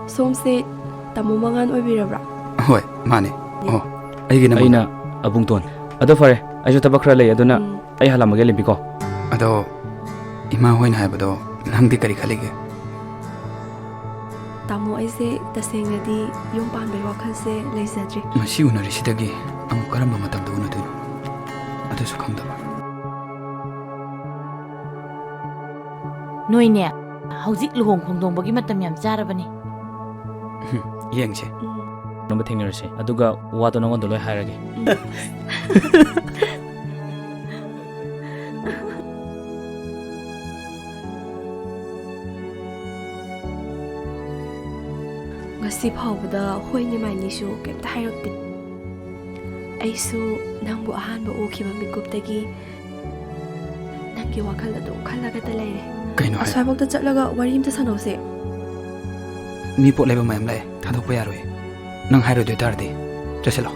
ꯁꯣꯝꯁꯦ ꯇꯥꯃꯣ ꯃꯉꯥꯟ ꯑꯣꯏꯕꯤꯔꯕ꯭ꯔꯥ? ꯍꯣꯏ ꯃꯥꯅꯦ. ꯑꯣ ꯑꯩꯒꯤꯅ ꯑꯩꯅ ꯑꯕꯨꯡꯇꯣꯟ. ꯑꯗꯣ ꯐꯔꯦ ꯑꯩꯁꯨ ꯊꯕꯛ ꯈꯔ ꯂꯩ ꯑꯗꯨꯅ ꯑꯩ ꯍꯜꯂꯝꯃꯒꯦ ꯂꯦꯝꯕꯤꯀꯣ. ꯑꯗꯣ ꯏꯃꯥ ꯍꯣꯏꯅ ꯍꯥꯏꯕꯗꯣ ꯅꯪꯗꯤ ꯀꯔꯤ ꯈꯜꯂꯤꯒꯦ? ꯇꯥꯃꯣ ꯑꯩꯁꯦ ꯇꯁꯦꯡꯅꯗꯤ ꯌꯨꯝ ꯄꯥꯟꯕꯩ ꯋꯥꯈꯜꯁꯦ ꯂꯩꯖꯗ꯭ꯔꯤ. ꯉꯁꯤ ꯎꯅꯔꯤꯁꯤꯗꯒꯤ ꯑꯃꯨꯛ ꯀꯔꯝꯕ ꯃꯇꯝꯗ ꯎꯅꯗꯣꯏꯅꯣ ꯑꯗꯨꯁꯨ ꯈꯪꯗꯕ. ꯅꯣꯏꯅꯦ ꯍꯧꯖꯤꯛ ꯂꯨꯍꯣꯡ ꯈꯣꯡꯗꯣꯡꯕꯒꯤ ꯃꯇꯝ ꯌꯥꯝ ꯆꯥꯔꯕꯅꯤ. ꯌꯦꯡꯁꯦ. ꯅꯣꯡꯃ ꯊꯦꯡꯅꯔꯁꯤ ꯑꯗꯨꯒ ꯋꯥꯗꯣ ꯅꯉꯣꯟꯗ ꯂꯣꯏ ꯍꯥꯏꯔꯒꯦ. ꯉꯁꯤ ꯐꯥꯎꯕꯗ ꯍꯣꯏꯅꯤ ꯃꯥꯏꯅꯤꯁꯨ ꯀꯩꯝꯇ ꯍꯥꯏꯔꯛꯇꯦ. ꯑꯩꯁꯨ ꯅꯪꯕꯨ ꯑꯍꯥꯟꯕ ꯎꯈꯤꯕ ꯃꯤꯀꯨꯞꯇꯒꯤ ꯅꯪꯒꯤ ꯋꯥꯈꯜ ꯑꯗꯨꯝ ꯈꯜꯂꯒꯇ ꯂꯩꯔꯦ. ꯀꯩꯅꯣ ꯍꯥꯏ? ꯑꯁ꯭ꯋꯥꯏꯐꯥꯎꯗ ꯆꯠꯂꯒ ꯋꯥꯔꯤ ꯑꯝꯇ ꯁꯥꯟꯅꯧꯁꯦ. ꯃꯤ ꯄꯣꯠ ꯂꯩꯕ ꯃꯌꯥꯝ ꯂꯥꯛꯑꯦ ꯊꯥꯗꯣꯛꯄ ꯌꯥꯔꯣꯏ. ꯅꯪ ꯍꯥꯏꯔꯣꯏꯗꯣꯏ ꯇꯥꯔꯗꯤ ꯆꯠꯁꯤꯜꯂꯣ.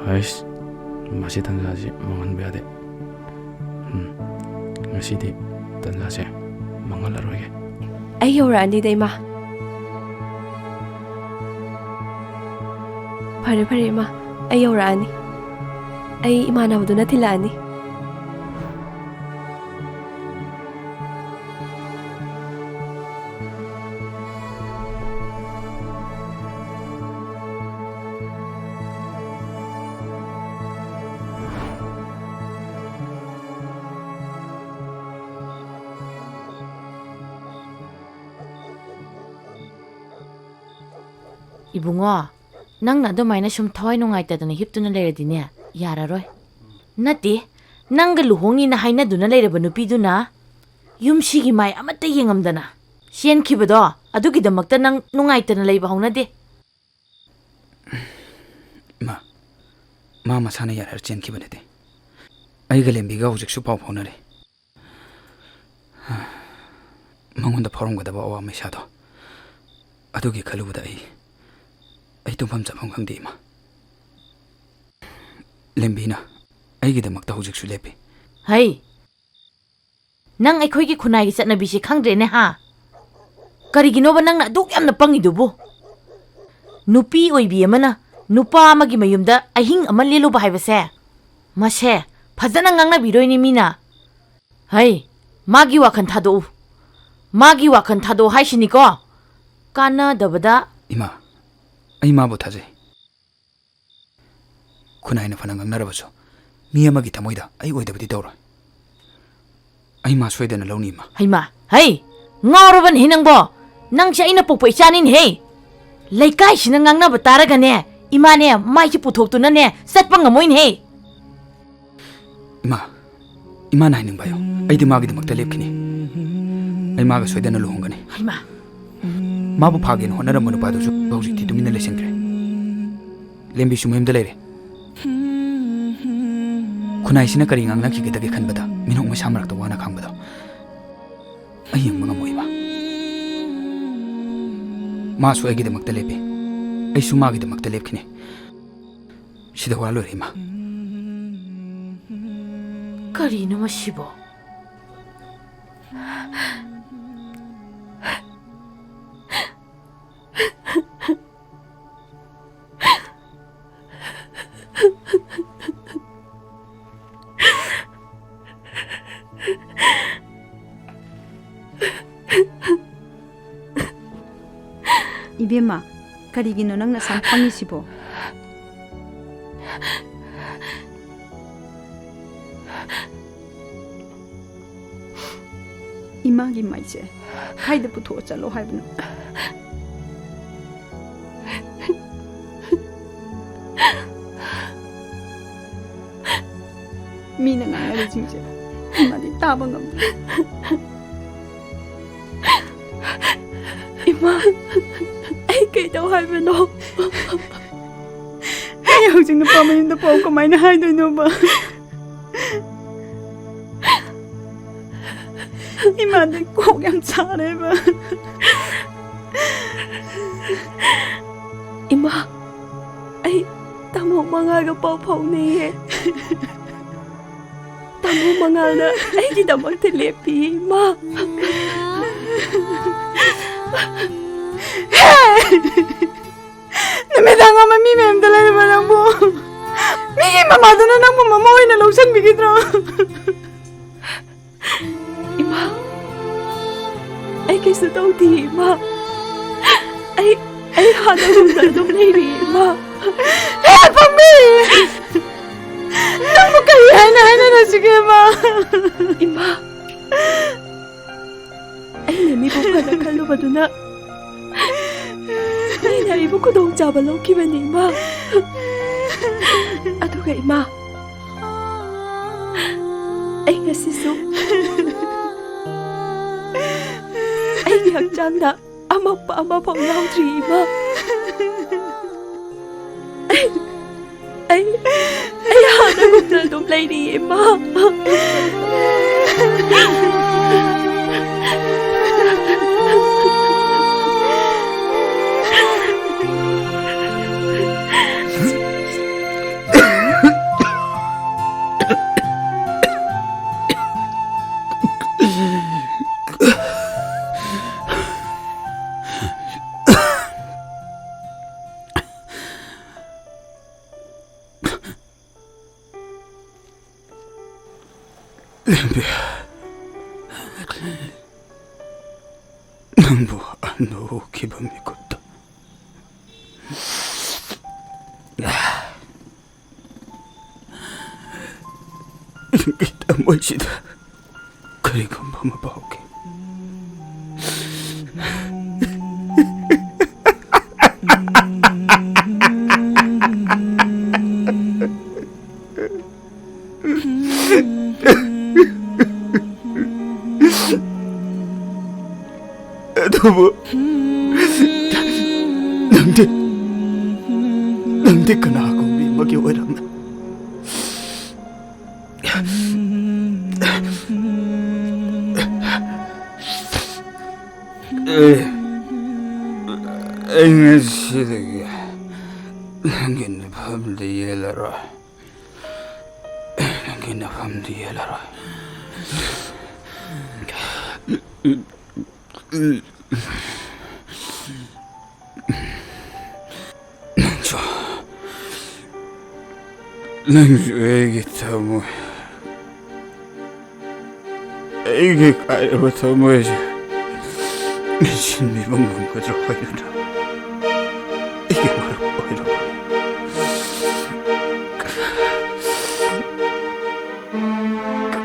ꯍꯩꯁ ꯃꯁꯤ ꯇꯟꯖꯥꯁꯤ ꯃꯥꯡꯍꯟꯕ ꯌꯥꯗꯦ. ꯉꯁꯤꯗꯤ ꯇꯟꯖꯥꯁꯦ ꯃꯥꯡꯍꯜꯂꯔꯣꯏꯒꯦ. ꯑꯩ ꯌꯧꯔꯛꯑꯅꯤꯗ ꯏꯃꯥ. ꯐꯔꯦ ꯐꯔꯦ ꯏꯃꯥ ꯑꯩ ꯌꯧꯔꯛꯑꯅꯤ. ꯑꯩ ꯏꯃꯥꯟꯅꯕꯗꯨꯅ ꯊꯤꯜꯂꯛꯑꯅꯤ. 이붕어, ꯅꯪꯅ ꯑꯗꯨꯃꯥꯏꯅ ꯁꯨꯝ ꯊꯋꯥꯏ ꯅꯨꯡꯉꯥꯏꯇꯗꯅ ꯍꯤꯞꯇꯨꯅ ꯂꯩꯔꯗꯤꯅꯦ ꯌꯥꯔꯔꯣꯏ. ꯅꯠꯇꯦ, ꯅꯪꯒ ꯂꯨꯍꯣꯡꯅꯤꯅ ꯍꯥꯏꯅꯗꯨꯅ ꯂꯩꯔꯕ ꯅꯨꯄꯤꯗꯨꯅ ꯌꯨꯝꯁꯤꯒꯤ ꯃꯥꯏ ꯑꯃꯠꯇ ꯌꯦꯡꯉꯝꯗꯅ ꯆꯦꯟꯈꯤꯕꯗꯣ ꯑꯗꯨꯒꯤꯗꯃꯛꯇ ꯅꯪ ꯅꯨꯡꯉꯥꯏꯇꯅ ꯂꯩꯕ ꯍꯧꯅꯗꯦ. ꯃꯥ ꯃꯁꯥꯅ ꯌꯥꯔ ꯆꯦꯟꯈꯤꯕ ꯅꯠꯇꯦ. ꯑꯩꯒ ꯂꯦꯝꯕꯤꯒ ꯍꯧꯖꯤꯛꯁꯨ ꯄꯥꯎ ꯐꯥꯎꯅꯔꯤ. ꯃꯉꯣꯟꯗ ꯐꯥꯎꯔꯝꯒꯗꯕ ꯑꯋꯥ ꯃꯩꯁꯥꯗꯣ ꯑꯗꯨꯒꯤ ꯈꯜꯂꯨꯕꯗ ꯑꯩ ꯇꯨꯝꯐꯝ ꯆꯥꯐꯝ ꯈꯪꯗꯦ ꯏꯃꯥ. ꯂꯦꯝꯕꯤꯅ ꯑꯩꯒꯤꯗꯃꯛꯇ ꯍꯧꯖꯤꯛꯁꯨ ꯂꯦꯞꯄꯤ. ꯍꯩ, ꯅꯪ ꯑꯩꯈꯣꯏꯒꯤ ꯈꯨꯟꯅꯥꯏꯒꯤ ꯆꯠꯅꯕꯤꯁꯤ ꯈꯪꯗ꯭ꯔꯦꯅꯦ ꯍꯥ? ꯀꯔꯤꯒꯤꯅꯣꯕ ꯅꯪꯅ ꯑꯗꯨꯛ ꯌꯥꯝꯅ ꯄꯪꯉꯤꯗꯨꯕꯨ? ꯅꯨꯄꯤ ꯑꯣꯏꯕꯤ ꯑꯃꯅ ꯅꯨꯄꯥ ꯑꯃꯒꯤ ꯃꯌꯨꯝꯗ ꯑꯍꯤꯡ ꯑꯃ ꯂꯦꯜꯂꯨꯕ ꯍꯥꯏꯕꯁꯦ ꯃꯁꯦ ꯐꯖꯅ ꯉꯥꯡꯅꯕꯤꯗꯣꯏꯅꯤ ꯃꯤꯅ. ꯍꯩ, 마기 와칸 타도 마기 와칸 타도 하시니까 까나더보다. 이마, 이마부 타지. 군아이는 파는 강나라버죠. 미야마기 타모이다. 아이 오이다버디 떠오라. 아이마 스웨덴을 러니 이마. 아이마, 헤이, ngauruban hinangbo. 낭시 아이나 뽀뽀 이샤닌 헤이. 레이카이시는 강나버 따라가네. 이마네 마이치 puthoktuna네 satpa ngamoin 헤이. 이마 나이는 봐요. 아이디 마기드막다 lep키니. 아이 마가 스웨덴을 루홍가네. 아이마. 마부 파기는 호나라모노 바도주 hꯧ직티 두미나 레생그레. 렘비슈 모임다 레레. 군아이시나 까리 ngang-nakikidagi khanbada minok mo samarakta wana khangbada ay ang mga moiba masu agidamakta lepi ay sumagidamakta lepkini sida walo rima. Karino masibo. 이베마, 가리기노 낭나 삼팡이시보. 이마기 마이제, 하이드부터 어쩔로 하이브노. 미는 아야리 징제, 이마디 따방감. 이마. Kaidaw haibano. Ay, hꯧꯖꯤꯛ nupa mayumda pao kamaina haidoino ba? Imadi kok yam chare ba? Ima, ay tamo mga ga pao pao ni. ꯃꯃꯨ ꯃꯉꯥꯜꯅ ꯑꯩꯒꯤꯗꯃꯛꯇ ꯂꯦꯞꯄꯤ ꯏꯃꯥ ꯅꯨꯃꯤꯗꯥꯡ ꯑꯃ ꯃꯤ ꯃꯌꯥꯝꯗ ꯂꯩꯔꯤꯕ ꯅꯪꯕꯨ ꯃꯤꯒꯤ ꯃꯃꯥꯗꯨꯅ ꯅꯪꯕꯨ ꯃꯃꯥ ꯑꯣꯏꯅ ꯂꯧꯁꯟꯕꯤꯒꯗ꯭ꯔꯣ? ꯏꯃꯥ ꯑꯩ ꯀꯩꯁꯨ ꯇꯧꯗꯦ ꯏꯃꯥ ꯑꯩ ꯍꯥꯟꯅꯒꯨꯝꯅ ꯑꯗꯨꯝ ꯂꯩꯔꯤ ꯏꯃꯥ ꯄꯝꯕꯤ ꯅꯪꯕꯨ ꯀꯔꯤ ꯍꯥꯏꯅꯔꯁꯤꯒꯦꯕ? ꯏꯃꯥ ꯑꯩꯅ ꯃꯤꯕꯨ ꯐꯅ ꯈꯜꯂꯨꯕꯗꯨꯅ ꯃꯤꯅ ꯑꯩꯕꯨ ꯈꯨꯗꯣꯡꯆꯥꯕ ꯂꯧꯈꯤꯕꯅꯤ ꯏꯃꯥ ꯑꯗꯨꯒ ꯏꯃꯥ ꯑꯩ ꯉꯁꯤꯁꯨ ꯑꯩꯒꯤ ꯍꯛꯆꯥꯡꯗ ꯑꯃꯣꯠꯄ ꯑꯃꯐꯥꯎ ꯌꯥꯎꯗ꯭ꯔꯤ ꯏꯃꯥ ꯑꯩ ꯍꯥꯟꯅꯒꯨꯝꯅ ꯑꯗꯨꯝ ꯂꯩꯔꯤ ꯏꯃꯥ ꯅꯪꯕꯨ ꯍꯟꯗꯣꯛꯈꯤꯕ ꯃꯤꯀꯨꯞꯇ ꯅꯪꯒꯤ ꯊꯃꯣꯏꯁꯤꯗ ꯀꯔꯤꯒꯨꯝꯕ ꯑꯃ ꯐꯥꯎꯈꯤ. ꯑꯗꯨꯕꯨ ꯅꯪꯗꯤ ꯀꯅꯥꯒꯨꯝꯕꯤ ꯑꯃꯒꯤ ꯑꯣꯏꯔꯝꯃꯦ. ꯑꯩ ꯉꯁꯤꯗꯒꯤ ꯅꯪꯒꯤ ꯅꯐꯝꯗ ꯌꯦꯜꯂꯔꯣꯏ. ꯅꯪꯒꯤ ꯅꯐꯝꯗ ꯌꯦꯜꯂꯔꯣꯏ. ꯅꯪꯁꯨ ꯑꯩꯒꯤ ꯊꯃꯣꯏ ꯑꯩꯒꯤ ꯀꯥꯏꯔꯕ ꯊꯃꯣꯏꯁꯦ ꯃꯦꯟꯁꯤꯟꯕꯤꯕ ꯉꯝꯒꯗ꯭ꯔꯥ ꯍꯥꯏꯗꯨꯅ ꯑꯩꯒꯤ ꯃꯔꯨꯞ ꯑꯣꯏꯔꯕ.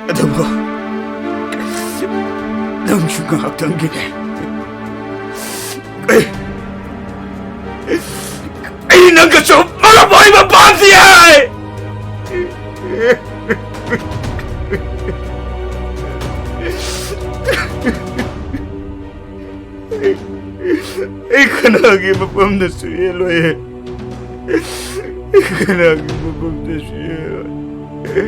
ꯑꯗꯨꯕꯨ ꯅꯪꯁꯨ ꯉꯥꯏꯍꯥꯛꯇꯪꯒꯤꯅꯦ. ꯑꯩ ꯅꯪꯒꯁꯨ ꯃꯔꯨꯞ ꯑꯣꯏꯕ ꯄꯥꯝꯗꯦ. ꯑꯩ ꯀꯅꯥꯒꯤ ꯃꯐꯝꯗꯁꯨ ꯌꯦꯜꯂꯣꯏ. ꯀꯅꯥꯒꯤ ꯃꯐꯝꯗꯁꯨ ꯌꯦꯜꯂꯣꯏ.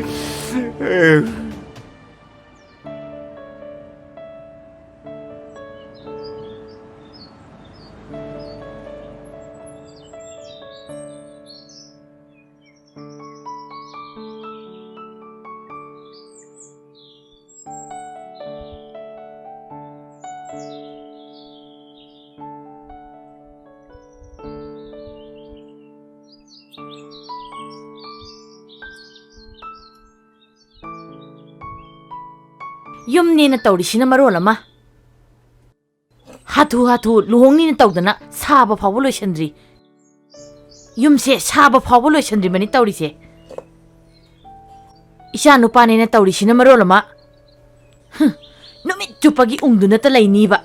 ꯌꯨꯝꯅꯦꯅ ꯇꯧꯔꯤꯁꯤꯅ ꯃꯔꯣꯜ ꯑꯃ ꯍꯥꯊꯨ ꯂꯨꯍꯣꯡꯅꯤꯅ ꯇꯧꯗꯅ ꯁꯥꯕ ꯐꯥꯎꯕ ꯂꯣꯏꯁꯟꯗ꯭ꯔꯤ. ꯌꯨꯝꯁꯦ ꯁꯥꯕ ꯐꯥꯎꯕ ꯂꯣꯏꯁꯟꯗ꯭ꯔꯤꯕꯅꯤ ꯇꯧꯔꯤꯁꯦ. ꯏꯆꯥ ꯅꯨꯄꯥꯅꯦꯅ ꯇꯧꯔꯤꯁꯤꯅ ꯃꯔꯣꯜ ꯑꯃ ꯅꯨꯃꯤꯠ ꯆꯨꯞꯄꯒꯤ ꯎꯪꯗꯨꯅꯇ ꯂꯩꯅꯤꯕ.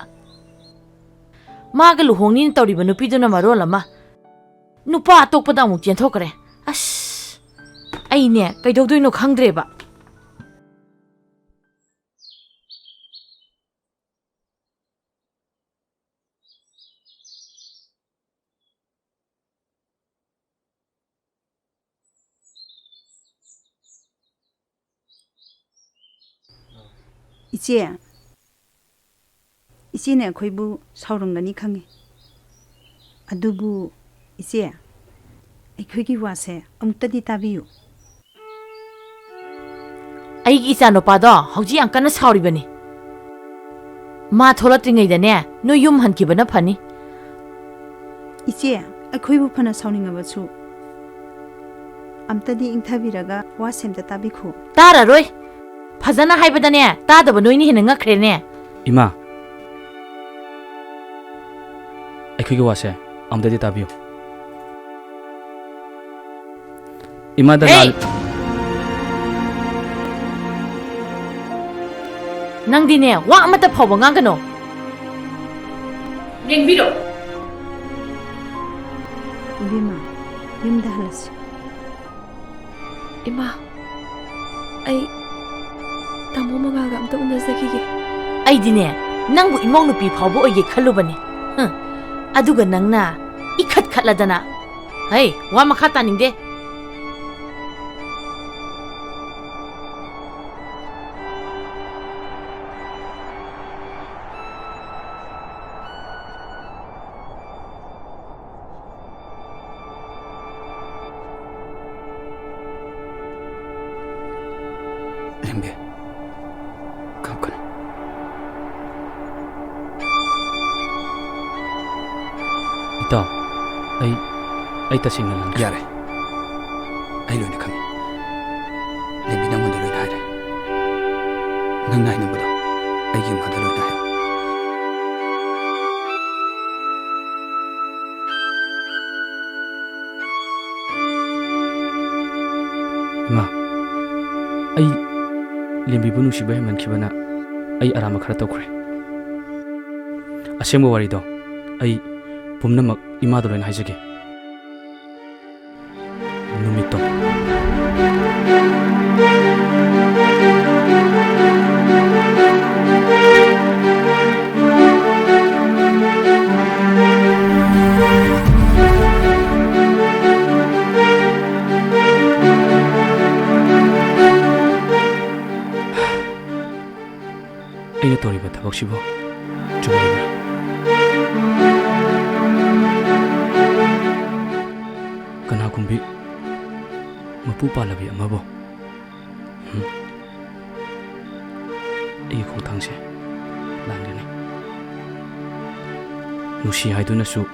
ꯃꯥꯒ ꯂꯨꯍꯣꯡꯅꯤꯅ ꯇꯧꯔꯤꯕ ꯅꯨꯄꯤꯗꯨꯅ ꯃꯔꯣꯜ ꯑꯃ ꯅꯨꯄꯥ ꯑꯇꯣꯞꯄꯗ ꯑꯃꯨꯛ ꯆꯦꯟꯊꯣꯛꯈ꯭ꯔꯦ. ꯑꯁ ꯑꯩꯅꯦ ꯀꯩꯗꯧꯗꯣꯏꯅꯣ ꯈꯪꯗ꯭ꯔꯦꯕ. ꯏꯆꯦꯅ ꯑꯩꯈꯣꯏꯕꯨ ꯁꯥꯎꯔꯝꯒꯅꯤ ꯈꯪꯉꯤ. ꯑꯗꯨꯕꯨ ꯏꯆꯦ ꯑꯩꯈꯣꯏꯒꯤ ꯋꯥꯁꯦ ꯑꯃꯨꯛꯇꯗꯤ ꯇꯥꯕꯤꯌꯨ. ꯑꯩꯒꯤ ꯏꯆꯥꯅꯨꯄꯥꯗꯣ ꯍꯧꯖꯤꯛ ꯌꯥꯝ ꯀꯟꯅ ꯁꯥꯎꯔꯤꯕꯅꯤ ꯃꯥ ꯊꯣꯛꯂꯛꯇ꯭ꯔꯤꯉꯩꯗꯅꯦ ꯅꯣꯏ ꯌꯨꯝ ꯍꯟꯈꯤꯕꯅ ꯐꯅꯤ 이제 ꯑꯩꯈꯣꯏꯕꯨ ꯐꯅ ꯁꯥꯎꯅꯤꯡꯉꯕꯁꯨ ꯑꯝꯇꯗꯤ ꯏꯪꯊꯕꯤꯔꯒ ꯋꯥ ꯁꯦꯝꯇ ꯇꯥꯕꯤꯈꯣ ꯇꯥꯔꯔꯣꯏ ꯐꯖꯅ ꯍꯥꯏꯕꯗꯅꯦ ꯇꯥꯗꯕ ꯅꯣꯏꯅ ꯍꯦꯟꯅ ꯉꯛꯈ꯭ꯔꯦꯅꯦ ꯏꯃꯥ ꯑꯩꯈꯣꯏꯒꯤ ꯋꯥꯁꯦ ꯑꯝꯇꯗꯤ ꯇꯥꯕꯤꯌꯨ 이마다 에이! ꯅꯪꯗꯤꯅꯦ ꯋꯥ ꯑꯃꯠꯇ ꯐꯥꯎꯕ ꯉꯥꯡꯒꯅꯣ ꯌꯦꯡꯕꯤꯔꯣ 이비마 ꯌꯨꯝꯗ ꯍꯜꯂꯁꯤ 이마, ꯑꯩ ꯇꯥꯃꯣ ꯃꯉꯥꯜꯒ ꯑꯝꯇ ꯎꯅꯖꯈꯤꯒꯦ. ꯑꯩꯗꯤꯅꯦ ꯅꯪꯕꯨ ꯏꯃꯧ ꯅꯨꯄꯤ ꯐꯥꯎꯕ ꯑꯣꯏꯒꯦ ꯈꯜꯂꯨꯕꯅꯤ ꯑꯗꯨꯒ ꯅꯪꯅ 이ꯈꯠ ꯈꯠꯂꯗꯅ ꯍꯩ ꯋꯥ ꯃꯈꯥ ꯇꯥꯅꯤꯡꯗꯦ 렘비, 가거나. 이따 ꯑꯩ ꯇꯁꯦꯡꯅ ꯂꯥꯟꯈ꯭ꯔꯦ. ꯌꯥꯔꯦ. ꯑꯩ ꯂꯣꯏꯅ ꯈꯪꯉꯤ. ꯂꯦꯝꯕꯤ ꯅꯪꯉꯣꯟꯗ ꯂꯣꯏꯅ ꯍꯥꯏꯔꯦ. ꯅꯪꯅ ꯍꯥꯏꯅꯤꯡꯕꯗꯣ ꯑꯩꯒꯤ ꯏꯃꯥꯗ ꯂꯣꯏꯅ ꯍꯥꯏꯌꯣ. 이마, ꯑꯩ ꯂꯦꯝꯕꯤꯕꯨ ꯅꯨꯡꯁꯤꯕ ꯍꯦꯟꯃꯟꯈꯤꯕꯅ ꯑꯩ ꯑꯔꯥꯟꯕ ꯈꯔ ꯇꯧꯈ꯭ꯔꯦ. ꯑꯁꯦꯡꯕ ꯋꯥꯔꯤꯗꯣ ꯑꯩ ꯄꯨꯝꯅꯃꯛ ꯏꯃꯥꯗ ꯂꯣꯏꯅ ꯍꯥꯏꯖꯒꯦ. ꯅꯨꯃꯤꯠꯇꯣ ꯑꯩꯅ ꯇꯧꯔꯤꯕ ꯊꯕꯛꯁꯤꯕꯨ ꯆꯨꯝꯂꯤꯕ꯭ꯔꯥ? ꯀꯅꯥꯒꯨꯝꯕꯤ ꯃꯄꯨ ꯄꯥꯜꯂꯕꯤ ꯑꯃꯕꯨ ꯑꯩꯒꯤ ꯈꯣꯡꯊꯥꯡꯁꯦ ꯂꯥꯟꯒꯅꯤ. ꯅꯨꯡꯁꯤ ꯍꯥꯏꯗꯨꯅꯁꯨ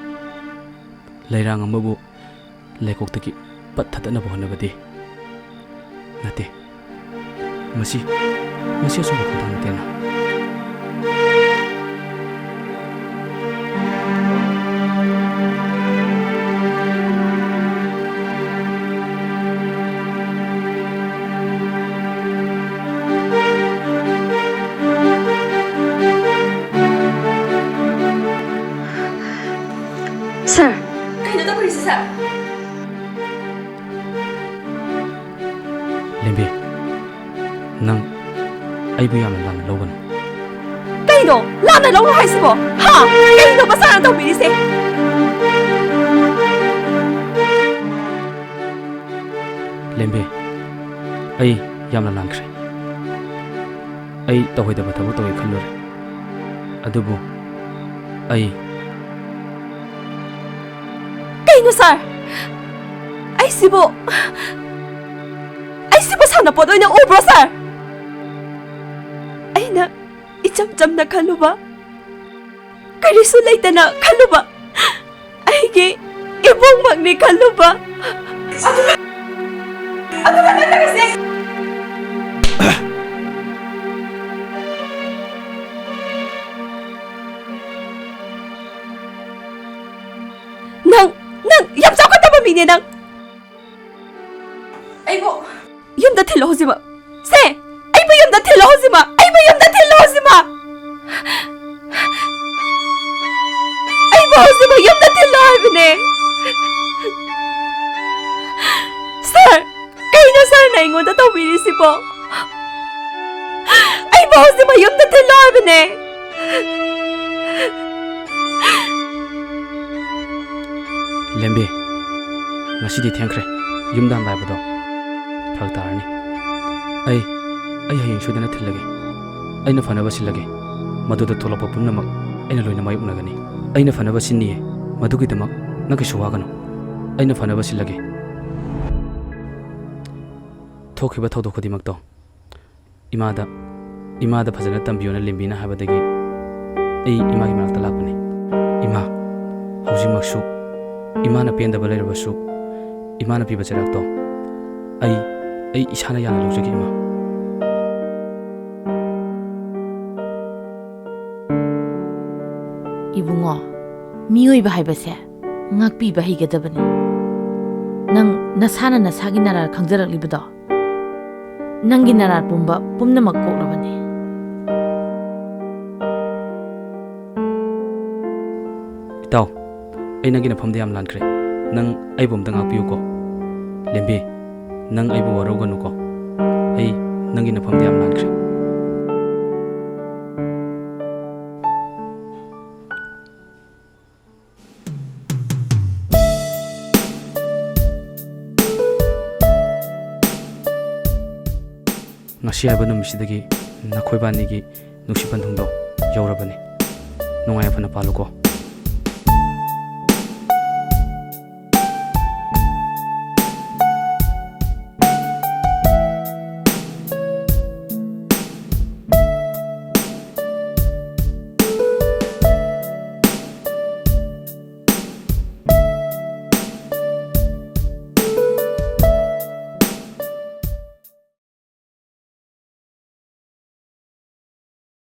ꯂꯩꯔꯥꯡ ꯑꯃꯕꯨ ꯂꯩꯀꯣꯛꯇꯒꯤ ꯄꯠꯊꯗꯅꯕ ꯍꯣꯠꯅꯕꯗꯤ ꯅꯠꯇꯦ. ꯃꯁꯤ ꯑꯆꯨꯝꯕ ꯈꯣꯡꯊꯥꯡ ꯅꯠꯇꯦꯅ. Sir! Kailan na police, sir? ꯂꯦꯝꯕꯤ, ꯅꯪ ꯑꯩꯕꯨ ꯌꯥꯝꯅ ꯂꯥꯟꯅ ꯂꯧꯒꯅꯨ. ꯀꯩꯅꯣ? ꯂꯥꯟꯅ ꯂꯧꯅꯣ ꯍꯥꯏꯁꯤꯕꯣ? ꯍꯥ? ꯀꯩꯅꯣ ꯃꯆꯥꯅ ꯇꯧꯕꯤꯔꯤꯁꯦ? ꯂꯦꯝꯕꯤ, ꯑꯩ ꯌꯥꯝꯅ ꯂꯥꯟꯈ꯭ꯔꯦ. ꯑꯩ ꯇꯧꯍꯩꯗꯕ ꯊꯕꯛ ꯇꯧꯒꯦ ꯈꯜꯂꯨꯔꯦ. ꯑꯗꯨꯕꯨ ꯑꯩ ꯀꯩꯅꯣ ꯁꯥꯔ? ꯑꯩꯁꯤꯕꯨ ꯁꯥꯟꯅꯄꯣꯠ ꯑꯣꯏꯅ ꯎꯕ꯭ꯔꯣ ꯁꯥꯔ? ꯑꯩꯅ 이점 ꯆꯝꯅ ꯈꯜꯂꯨꯕ, ꯀꯔꯤꯁꯨ ꯂꯩꯇꯅ ꯈꯜꯂꯨꯕ, ꯑꯩꯒꯤ ꯏꯕꯨꯡꯃꯛꯅꯤ ꯈꯜꯂꯨꯕ. ꯑꯗꯨꯒ ꯅꯠꯇ꯭ꯔꯒꯁꯦ ꯅꯪ ꯌꯥꯝ ꯆꯥꯎꯈꯠꯇꯕ ꯃꯤꯅꯦ ꯅꯪ. ꯑꯩꯕꯨ ꯌꯨꯝꯗ ꯊꯤꯜꯂꯣ ꯍꯧꯖꯤꯛꯃꯛ. ꯁꯦ, ꯑꯩꯕꯨ ꯌꯨꯝꯗ ꯊꯤꯜꯂꯣ ꯍꯧꯖꯤꯛꯃꯛ. ꯑꯩꯕꯨ ꯌꯨꯝꯗ ꯊꯤꯜꯂꯣ ꯍꯧꯖꯤꯛꯃꯛ. ꯑꯩꯕꯨ ꯍꯧꯖꯤꯛꯃꯛ ꯌꯨꯝꯗ ꯊꯤꯜꯂꯣ ꯍꯥꯏꯕꯅꯦ. ꯁꯥꯔ, ꯀꯩꯅꯣ ꯁꯥꯔꯅ ꯑꯩꯉꯣꯟꯗ ꯇꯧꯕꯤꯔꯤꯁꯤꯕꯣ? ꯑꯩꯕꯨ ꯍꯧꯖꯤꯛꯃꯛ ꯌꯨꯝꯗ ꯊꯤꯜꯂꯣ ꯍꯥꯏꯕꯅꯦ. ꯂꯦꯝꯕꯤ, ꯉꯁꯤꯗꯤ ꯊꯦꯡꯈ꯭ꯔꯦ. ꯌꯨꯝꯗ ꯍꯟꯕ ꯍꯥꯏꯕꯗꯣ ꯐꯔꯛ ꯇꯥꯔꯅꯤ. ꯑꯩ ꯍꯌꯦꯡ ꯁꯣꯏꯗꯅ ꯊꯤꯜꯂꯒꯦ. ꯑꯩꯅ ꯐꯅꯕ ꯁꯤꯜꯂꯒꯦ. ꯃꯗꯨꯗ ꯊꯣꯛꯂꯛꯄ ꯄꯨꯝꯅꯃꯛ ꯑꯩꯅ ꯂꯣꯏꯅ ꯃꯥꯌꯣꯛꯅꯒꯅꯤ. ꯑꯩꯅ ꯐꯅꯕ ꯁꯤꯟꯅꯤꯌꯦ. ꯃꯗꯨꯒꯤꯗꯃꯛ ꯅꯪ ꯀꯩꯁꯨ ꯋꯥꯒꯅꯨ. ꯑꯩꯅ ꯐꯅꯕ ꯁꯤꯜꯂꯒꯦ. ꯊꯣꯛꯈꯤꯕ ꯊꯧꯗꯣꯛ ꯈꯨꯗꯤꯡꯃꯛꯇꯣ इमादा फजन तंबियोना लिंबीना हाबदगी इमागी मनाक्ता लापने इमा हौजिमक्सु इमाना पेंदब लेरबसु इमाना पीबा चराक्तो इसाना याना लौजगी इमा Ibungo मियोइबा हाइबसे ngakpiba higedabani nang nasana nasagi narar khangjaraklibudo nangi narar pumba pumnamak koklabani itaw ai nangi na phamde yam lankre nang ai bomda ngakpiu ko lembi nang ai bo waroganu ko ai nangi na phamde yam lankre ngasi haba numisidagi nakhoi bani gi nuksi bandhung do yaurabani nungai phana paluko